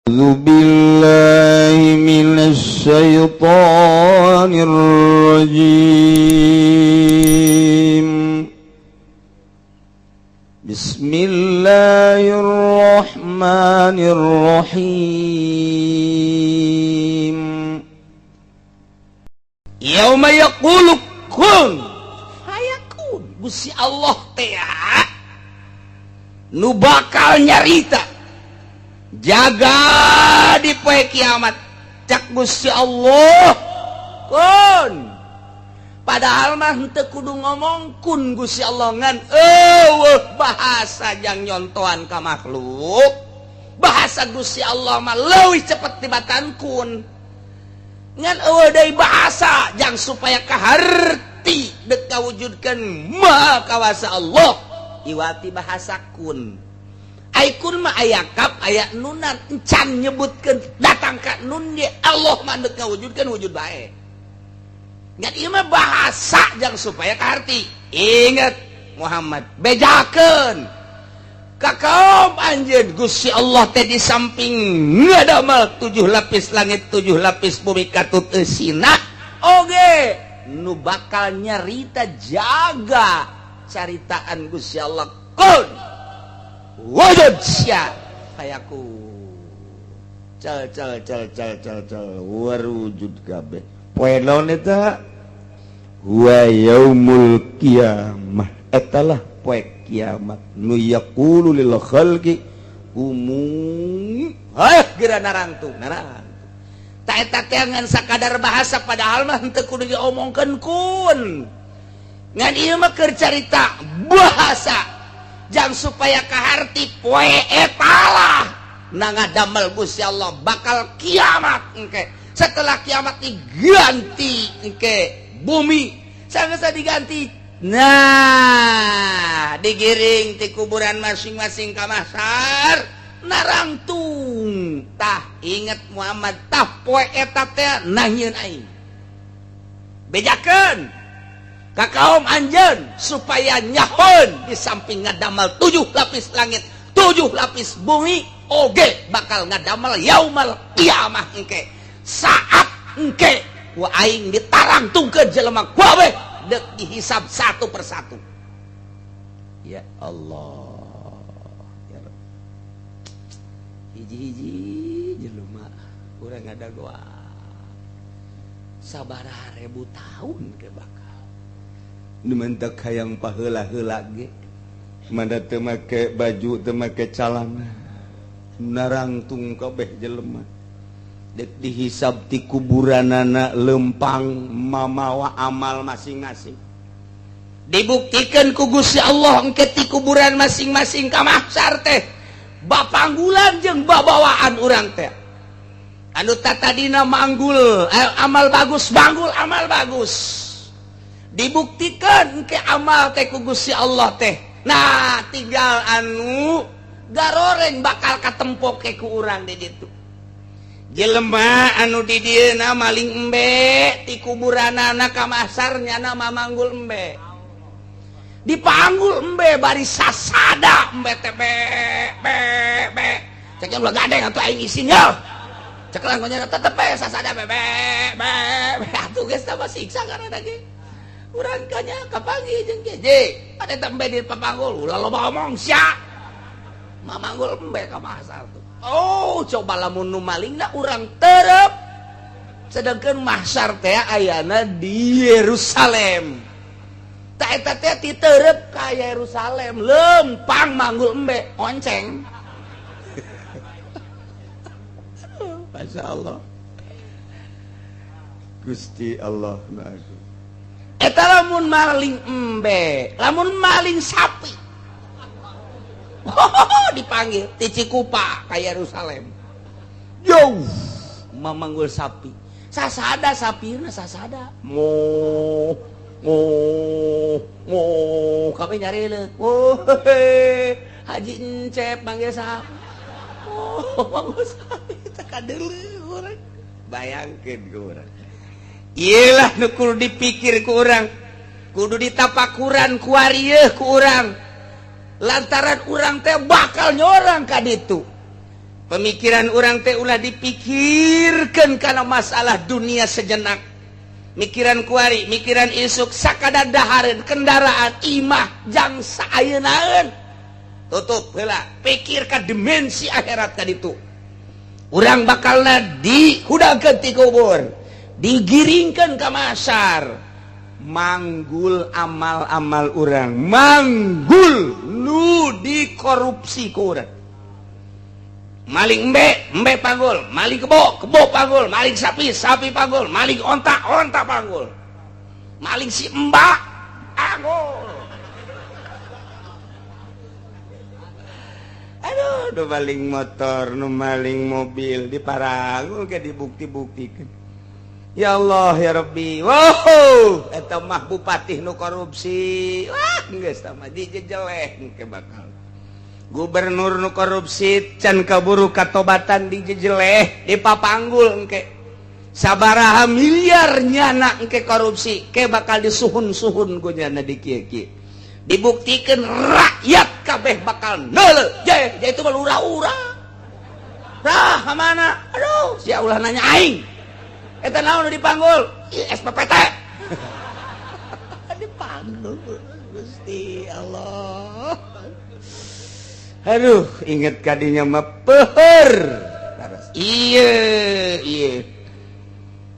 A'udzu billahi minasy syaithanir rajim. Bismillahirrahmanirrahim. Yauma yaqulu kun fayakun. Gusti Allah teh nu bakal nyarita jaga di poe kiamat cak Gusti Allah kun, padahal mah henteu kudu ngomong kun Gusti Allah ngan bahasa jang nyontohan ka makhluk. Bahasa Gusti Allah mah leuwih cepet tibatan kun ngan deui bahasa jang supaya kaharti deuk kawujudkeun maha kawasa Allah iwati bahasa kun. Aikun mah aya kap aya nunan encan nyebutkeun datang ka nun ge Allah mah deuk ngawujudkeun wujud bae. Ngan ieu mah bahasa jang supaya kaharti. Ingat Muhammad bejakeun ka kaum anjeun Gusti Allah teh di samping ngadamel 7 lapis langit 7 lapis bumi katut eusina oge nu bakal nyarita jaga caritaan Gusti Allah kun wujud sia kayaku cal warujud kabeh poe naon eta wa yaumul qiyamah etalah poe kiamat nu yaqulu lil khalqi umum geura narantu ta eta teh ngan sakadar bahasa padahal mah henteu kudu diomongkeun kun ngan ieu mah keur carita bahasa jang supaya kaharti poe etalah nangadamel Gusti Allah bakal kiamat engke. Setelah kiamat diganti engke bumi sanggeus diganti nah digiring ti kuburan masing-masing ka mahsyar narangtung tah inget Muhammad tah poe eta teh nahieun aing bejakeun ka kaum anjeun supaya nyahon di samping ngadamel 7 lapis langit 7 lapis bumi oge bakal ngadamel yaumal qiyamah engke saat engke ku aing ditarangtungkeun jelema kabeh deuk dihisab satu persatu. Ya Allah ya Rabb, hiji-hiji jelema urang ngadagoa sabaraha ribu tahun ke bakal dimentak hayang paheula-heula ge manda teu make baju teu make calana narangtung kabeh jelema dek dihisab ti kuburanana lempang mamawa amal masing-masing dibuktikan ku Gusti Allah engke ti kuburan masing-masing ka mahsyar teh bapanggulan jeung babawaan urang teh anu tatadina manggul amal bagus banggul amal bagus dibuktikan ke amal teh ku Gusti Allah teh nah tinggal anu garoreng bakal katempo ke ku urang di ditu jelema anu di dieu na maling embe ti kuburanana ka mahsyarnya na mamanggul embe dipanggul embe bari sasada embe teh be cek ulah gadeng atuh aing isinnya cek langkonya tetep sasada be atuh geus tambah siksa karena ge urang kanya kapanggih jeung keje ade tembe di papanggul ulah loba omong sia mamanggul embe ka mahsyar tuh oh coba lamun nu malingna urang terep sedengkeun mahsyar teh ayana di Yerusalem ta eta teh ti terep ka Yerusalem lempang manggul embe onceng masyaallah Gusti Allah naga eta lamun maling embe lamun maling sapi dipanggil ti Cikupa ka Yerusalem jauh mamanggul sapi sasada sapina sasada mo kabeh nyarileuk Haji Encep manggil sapi manggul sapi teh kadeuleu urang bayangkeun ku urang iyalah nu kudu dipikir ku urang kudu ditapakuran ku arieuh ku urang lantaran urang teh bakal nyorang ka ditu pemikiran orang teh ulah dipikirkan karena masalah dunia sejenak. Mikiran kuari, mikiran isuk, sakada dahareun kendaraan imah jang saayeunaeun. Tutup heula, pikir ka dimensi akhirat ka ditu. Urang bakalna dihudangkeun ti kubur, digiringkeun ka mahsyar. Manggul amal-amal urang, manggul nu dikorupsi ku urang. Maling embe panggul, maling kebo panggul, maling sapi panggul, maling onta panggul, maling si mbak panggul. Aduh, nu maling motor, nu maling mobil diparangul ke dibukti-buktikan. Ya Allah ya Rabbi, wow, eta mah bupati nu korupsi, wah geus tah mah dijejeleh ke bakal. Gubernur nu korupsi can kaburu katobatan dijejeleh dipapanggul engke sabaraha miliar nyana engke korupsi ke bakal disuhun-suhun ku nyana di kieu-kieu dibuktikan rakyat kabeh bakal neuleuh je itu mah ura-ura rah mana aduh sia ulah nanya aing eta naon nu dipanggul SPPT dipanggul Gusti Allah. Aduh, inget kadinya mah peuheur. Iya.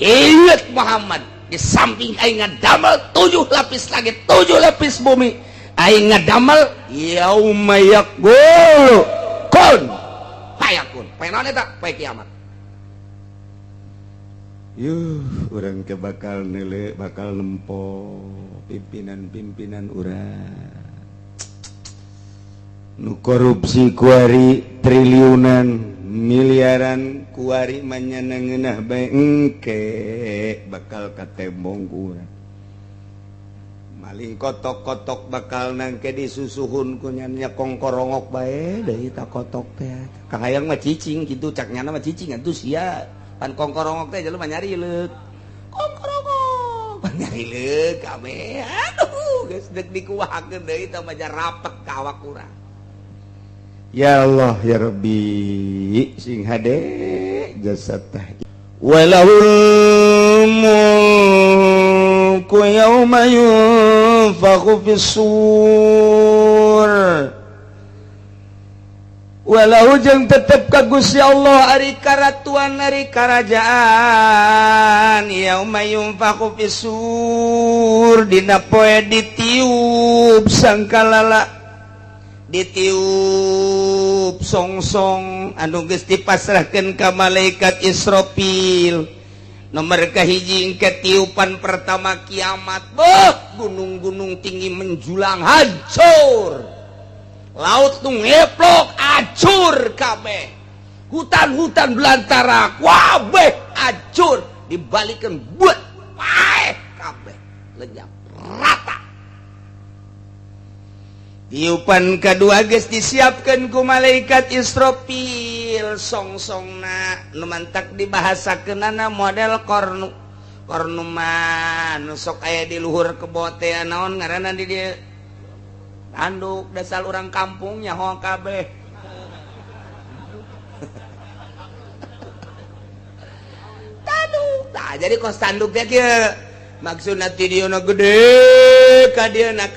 Inget Muhammad di samping aing ngadamel 7 lapis langit, 7 lapis bumi. Aing ngadamel yauma yaqulu kun fayakun. Paenaon eta? Pae kiamat. Urang ke bakal neuleuh, bakal nempo pimpinan-pimpinan urang. Nu korupsi kuari triliunan miliaran kuari manyanangeunah bae engke bakal katembong ku urang. Maling kotok-kotok bakal nangke disusuhun ku nya kongkorongok bae deui ta kotok teh. Kahayang mah cicing kitu cak nyana mah cicing atuh sia. Pan kongkorongok teh jelema nyarileuk. Kongkorongok nyarileuk kabeh. Aduh geus deuk dikuwahakeun deui tah mah rapet ka awak urang. Ya Allah ya Rabbi sing hade jasad teh walahul mulku yauma yunfakhu fis-sur walahu jeung tetep ka Gusti Allah ari karatuan ari karajaan yauma yunfakhu fis-sur dina poe ditiup sangkalala ditiup songsong anu geus dipasrahkeun ka malaikat Israfil nomor kahiji engke tiupan pertama kiamat beuh gunung-gunung tinggi menjulang hancur laut nu ngeplok hancur kabeh hutan-hutan belantara kabeh hancur dibalikeun buat paeh kabeh lenyap rata. Tiupan kedua geus disiapkeun ku malaikat Israfil songsongna nu mantak dibahasakeunana model kornu mah nu sok aya di luhur kebo teh naon ngaranna di dieu tanduk dasar urang kampung nyaho kabeh tanduk tah jadi kos tanduk teh kieu maksudna ti dieuna gede ka dieuna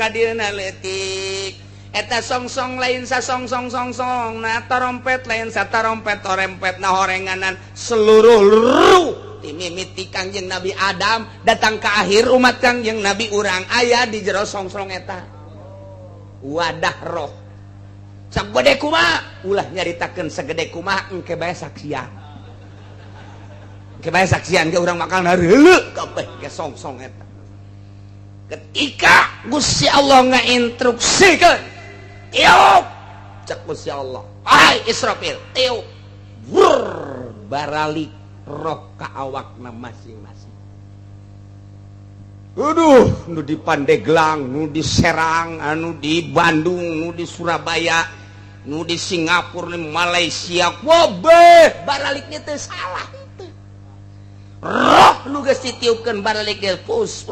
leutik eta songsong lain sa songsong na trompet lain sa trompet orempet na horenganan seluruh ti mimiti Kangjeng Nabi Adam datang ke akhir umat Kangjeng Nabi urang aya di jero songsong eta wadah roh sagede kumaha ulah nyaritakeun sagede kumaha engke bae saksian engke bae saksian ge urang bakal nareuleuh kabeh ke songsong eta ketika Gusti Allah ngainstruksikeun tiup cek Gusti Allah ai Israfil tiup wur baralik roh ka awakna masing-masing aduh nu di Pandeglang nu di Serang anu di Bandung nu di Surabaya nu di Singapura nu Malaysia wabeh baralik teh salah teh roh nu geus ditiupkeun baralik pus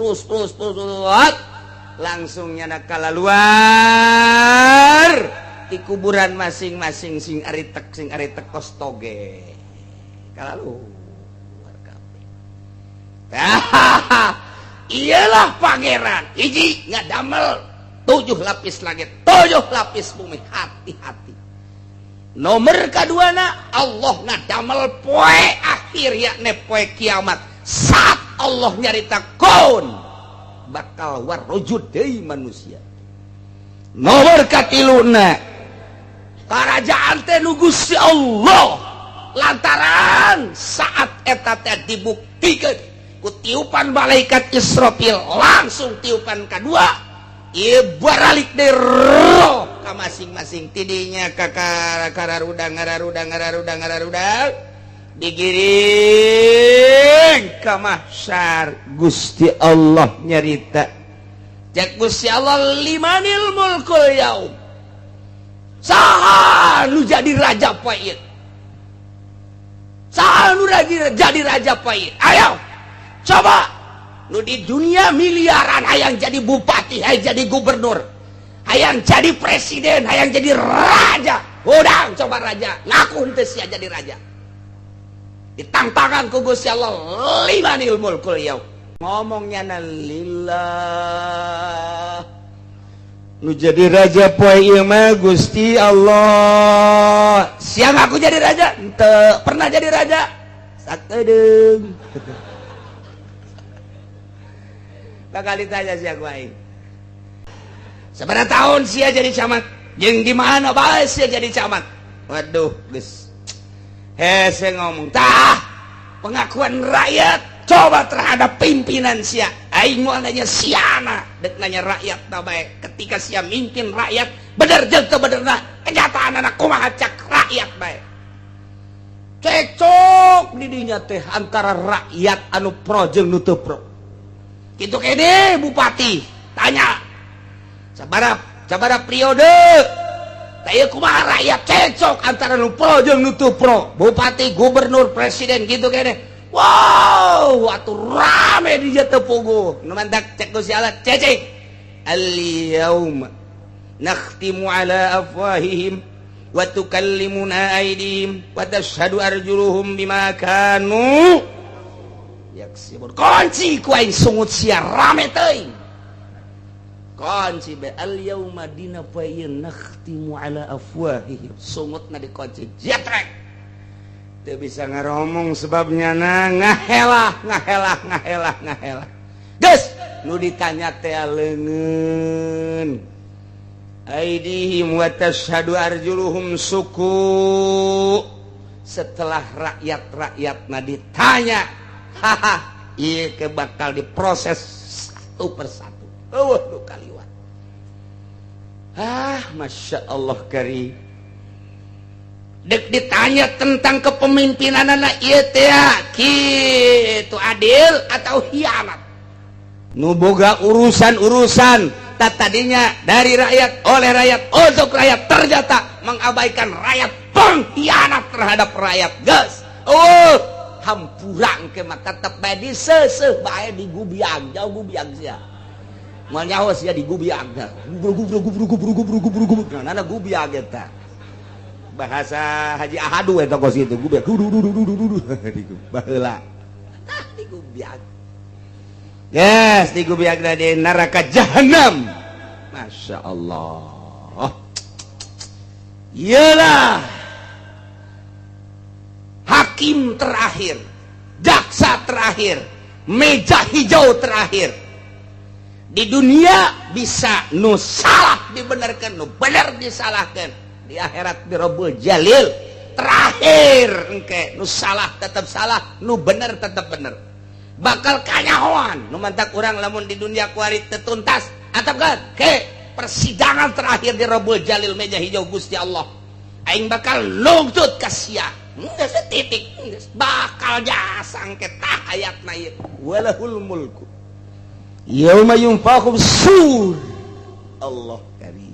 langsung nyana kalaluar di kuburan masing-masing sing ari tekos toge kalau iyalah pangeran hiji ngadamel 7 lapis langit 7 lapis bumi hati-hati nomor kaduana Allah ngadamel poe akhir yakni poe kiamat saat Allah nyarita kon bakal warujud deui manusia nomor katiluna kerajaan teh nu Gusti Allah lantaran saat eta teh dibuktikan ku tiupan malaikat Israfil langsung tiupan kedua ieu baralik deui roh ka masing-masing tidinya ka kararudang digiring ka mahsyar Gusti Allah nyarita cek Gusti Allah limanil mulkul yaum saha nu jadi raja pait saha nu jadi raja pait ayo coba nu di dunia miliaran hayang jadi bupati hayang jadi gubernur hayang jadi presiden hayang jadi raja udang coba raja ngaku henteu sia jadi raja ditantangkan ku Gusti Allah limanil mulkul yaum ngomongnya na lillah nu jadi raja poe ieu mah Gusti Allah siang aku jadi raja henteu pernah jadi raja sakedeung bakal ditanya sia ku aing sabaraha tahun sia jadi camat jeung di mana bae sia jadi camat waduh geus hese ngomong tah pengakuan rakyat coba terhadap pimpinan sia aing moal nanya siana dek nanya rakyat bae ketika sia mimpin rakyat bener jeung teu benerna kenyataanna kumaha cak rakyat bae cekcok di dinya teh antara rakyat anu pro jeung nu teu pro kitu kene bupati tanya sabaraha periode taya kumaha rakyat cecok antara nu pro jeung nu teu pro bupati gubernur presiden gitu kene wow atuh rame di jatuh puguh nu mantak cek Gusti Allah cecing al yauma nakhtimu ala afwahihim wa tukallimuna aydihim wa tashhadu arjuluhum bima kanu yaksibun kunci ku aing sungut sia rame teuing kunci be al yauma dina poe nakhtimu ala afwahihim sungutna dikunci jetrek teu bisa ngaromong sebabnya ngahelah geus nu ditanya teh leungeun aidihim wa tashhadu arjuluhum suku setelah rakyat-rakyatna ditanya haha ieu ke bakal diproses satu persatu nu kaliwat Masya Allah kari dek ditanya tentang kepemimpinan anak ieu teh kitu adil atau hianat nu boga urusan-urusan tadinya dari rakyat oleh rakyat untuk rakyat ternyata mengabaikan rakyat pengkhianat terhadap rakyat geus hampurang ke maka tetep bae diseuseuk bae digubiag jauh gubiag sia moal nyawa sia digubiag gubrug nana gubiag eta bahasa Haji Ahadu eta kos itu gubiag baheula digubiag yes digubiag di neraka jahanam Masya Allah iyalah hakim terakhir jaksa terakhir meja hijau terakhir di dunia bisa nu salah dibenarkan nu benar disalahkan di akhirat di Rabbul Jalil terakhir engke nu salah tetap salah nu benar tetap benar bakal kanyahoan nu mantak urang lamun di dunia kuari tetuntas atapkan ke persidangan terakhir di Rabbul Jalil meja hijau Gusti Allah aing bakal nungtut ka sia geus titik bakal jasang ke tahayatna ieu walahul mulku yauma yunfakhu sur Allah karim